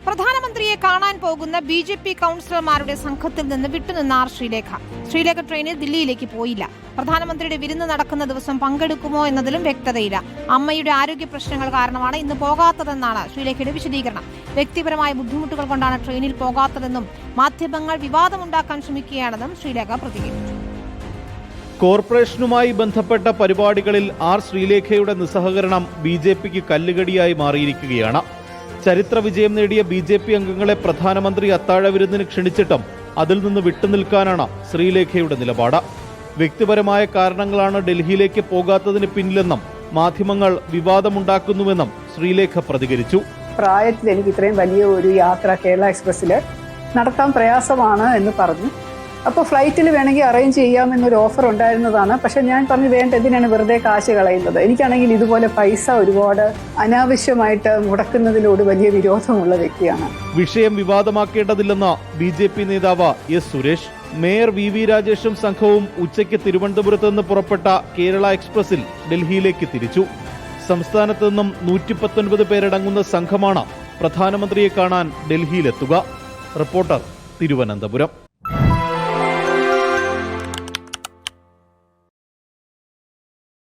പ്രധാനമന്ത്രിയെ കാണാൻ പോകുന്ന ബി.ജെ.പി. കൗൺസിലർമാരുടെ സംഘത്തിൽ നിന്ന് വിട്ടുനിന്ന ആർ ശ്രീലേഖ. ശ്രീലേഖ ട്രെയിനിൽ ദില്ലിയിലേക്ക് പോയില്ല. പ്രധാനമന്ത്രിയുടെ വിരുന്ന് നടക്കുന്ന ദിവസം പങ്കെടുക്കുമോ എന്നതിലും വ്യക്തതയില്ല. അമ്മയുടെ ആരോഗ്യ പ്രശ്നങ്ങൾ കാരണമാണ് ഇന്ന് പോകാത്തതെന്നാണ് ശ്രീലേഖയുടെ വിശദീകരണം. വ്യക്തിപരമായ ബുദ്ധിമുട്ടുകൾ കൊണ്ടാണ് ട്രെയിനിൽ പോകാത്തതെന്നും മാധ്യമങ്ങൾ വിവാദമുണ്ടാക്കാൻ ശ്രമിക്കുകയാണെന്നും ശ്രീലേഖ പ്രതികരിച്ചു. കോർപ്പറേഷനുമായി ബന്ധപ്പെട്ട പരിപാടികളിൽ ആർ ശ്രീലേഖയുടെ നിസ്സഹകരണം ബി.ജെ.പിക്ക് കല്ലുകടിയായി മാറിയിരിക്കുകയാണ്. ചരിത്ര വിജയം നേടിയ ബി.ജെ.പി. അംഗങ്ങളെ പ്രധാനമന്ത്രി അത്താഴ വിരുന്നിന് ക്ഷണിച്ചിട്ടും അതിൽ നിന്ന് വിട്ടുനിൽക്കാനാണ് ശ്രീലേഖയുടെ നിലപാട്. വ്യക്തിപരമായ കാരണങ്ങളാണ് ഡൽഹിയിലേക്ക് പോകാത്തതിന് പിന്നിലെന്നും മാധ്യമങ്ങൾ വിവാദമുണ്ടാക്കുന്നുവെന്നും ശ്രീലേഖ പ്രതികരിച്ചു. പ്രായത്തിൽ എനിക്ക് ഇത്രയും വലിയ ഒരു യാത്ര കേരള എക്സ്പ്രസ്സിൽ നടത്താൻ പ്രയാസമാണ് എന്ന് പറഞ്ഞു. അപ്പോൾ ഫ്ലൈറ്റിൽ വേണമെങ്കിൽ അറേഞ്ച് ചെയ്യാമെന്നൊരു ഓഫർ ഉണ്ടായിരുന്നതാണ്. പക്ഷെ ഞാൻ പറഞ്ഞു വേണ്ട, എന്തിനാണ് വെറുതെ കാശ് കളയുന്നത്. എനിക്കാണെങ്കിൽ ഇതുപോലെ പൈസ ഒരുപാട് അനാവശ്യമായിട്ട് മുടക്കുന്നതിനോട് വലിയ വിരോധമുള്ള വ്യക്തിയാണ്. വിഷയം വിവാദമാക്കേണ്ടതില്ലെന്ന് ബി.ജെ.പി. നേതാവ് എസ് സുരേഷ്. മേയർ വി രാജേഷും സംഘവും ഉച്ചയ്ക്ക് തിരുവനന്തപുരത്ത് നിന്ന് പുറപ്പെട്ട കേരള എക്സ്പ്രസിൽ ഡൽഹിയിലേക്ക് തിരിച്ചു. സംസ്ഥാനത്ത് നിന്നും 119 പേരടങ്ങുന്ന സംഘമാണ് പ്രധാനമന്ത്രിയെ കാണാൻ ഡൽഹിയിലെത്തുക. റിപ്പോർട്ടർ, തിരുവനന്തപുരം.